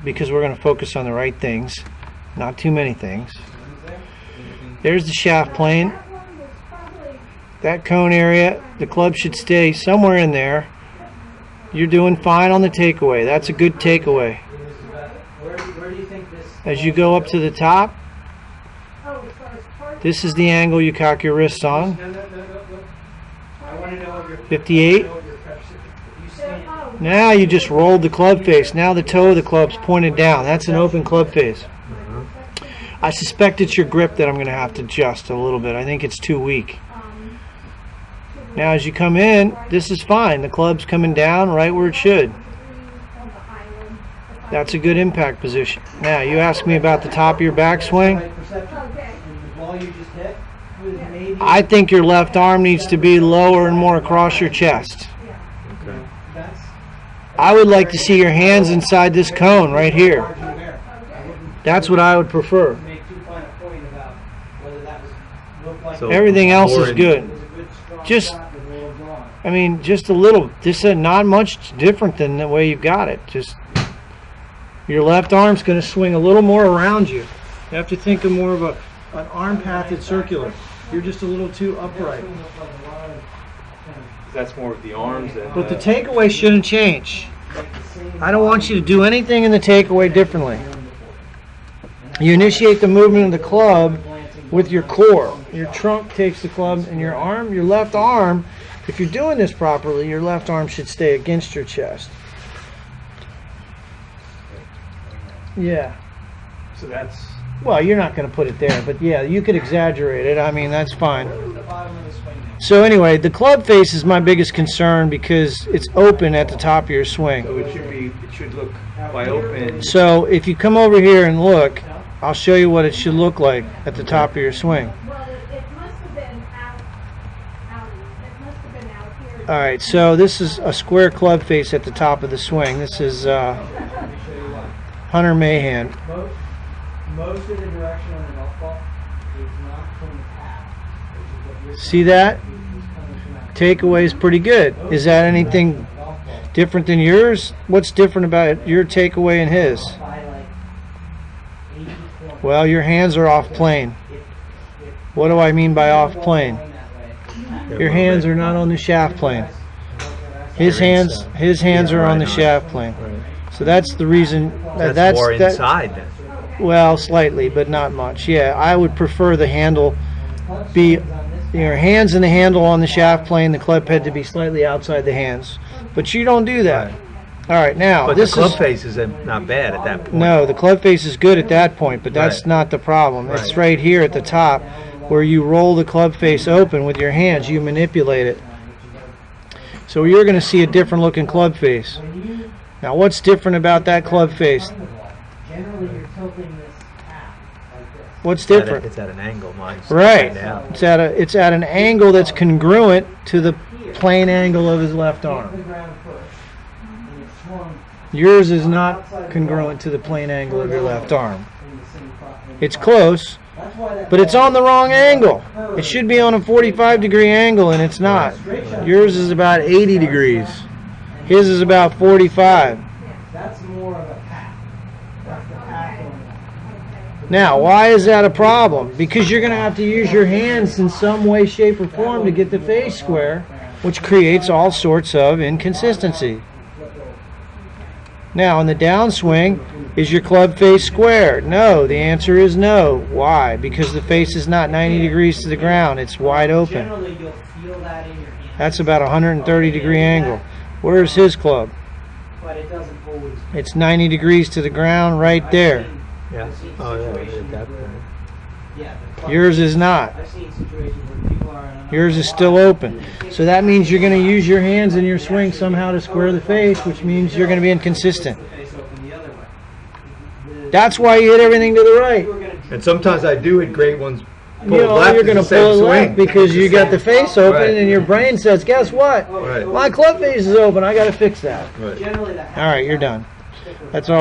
because we're going to focus on the right things, not too many things. There's the shaft plane. That cone area, the club should stay somewhere in there. You're doing fine on the takeaway. That's a good takeaway. As you go up to the top, this is the angle you cock your wrists on. 58. Now you just rolled the club face. Now the toe of the club's pointed down. That's an open club face. I suspect it's your grip that I'm going to have to adjust a little bit. I think it's too weak. Now as you come in, this is fine. The club's coming down right where it should. That's a good impact position. Now you ask me about the top of your backswing. I think your left arm needs to be lower and more across your chest. I would like to see your hands inside this cone right here. That's what I would prefer. So everything else is good. Just a little. This is not much different than the way you've got it. Just your left arm's going to swing a little more around you. You have to think of more of an arm path that's circular. You're just a little too upright. That's more of the arms. But the takeaway shouldn't change. I don't want you to do anything in the takeaway differently. You initiate the movement of the club with your core. Your trunk takes the club, and your arm, your left arm, if you're doing this properly, your left arm should stay against your chest. Yeah. So that's... Well, you're not going to put it there, but yeah, you could exaggerate it. I mean, that's fine. So anyway, the club face is my biggest concern because it's open at the top of your swing. So it should look wide open. So if you come over here and look, I'll show you what it should look like at the top of your swing. All right, so this is a square club face at the top of the swing. This is Hunter Mahan. Most of the direction on the golf ball is not from the path. See that? Takeaway is pretty good. Is that anything different than yours? What's different about your takeaway and his? Well, your hands are off plane. What do I mean by off plane? Your hands are not on the shaft plane. His hands are on the shaft plane. So that's the reason. That's more inside then. Well, slightly, but not much. Yeah, I would prefer the handle be your hands and the handle on the shaft plane, the club head to be slightly outside the hands. But you don't do that. All right, now but this the club face is not bad at that point. No, the club face is good at that point, but that's not the problem. It's right here at the top where you roll the club face open with your hands. You manipulate it. So you're going to see a different looking club face. Now, what's different about that club face? Generally, you're tilting this half like this. What's different? It's at an angle, mine's right now. It's at an angle that's congruent to the plane angle of his left arm. Yours is not congruent to the plane angle of your left arm. It's close, but it's on the wrong angle. It should be on a 45-degree angle, and it's not. Yours is about 80 degrees. His is about 45. That's more of a path. That's the path on that. Now, why is that a problem? Because you're going to have to use your hands in some way, shape, or form to get the face square, which creates all sorts of inconsistency. Now, in the downswing, is your club face square? No. The answer is no. Why? Because the face is not 90 degrees to the ground. It's wide open. Generally, you'll feel that in your hand. That's about a 130-degree angle. Where's his club? But it doesn't always. It's 90 degrees to the ground right there. Yeah. Oh, yeah. At that point. Yeah. Yours is not. I've seen situations where people are. Yours is still open. So that means you're going to use your hands in your swing somehow to square the face, which means you're going to be inconsistent. That's why you hit everything to the right. And sometimes I do hit great ones. You know, you're going to pull it left because you got the face open, and your brain says, guess what? Right. My club face is open. I got to fix that. Right. All right, you're done. That's all.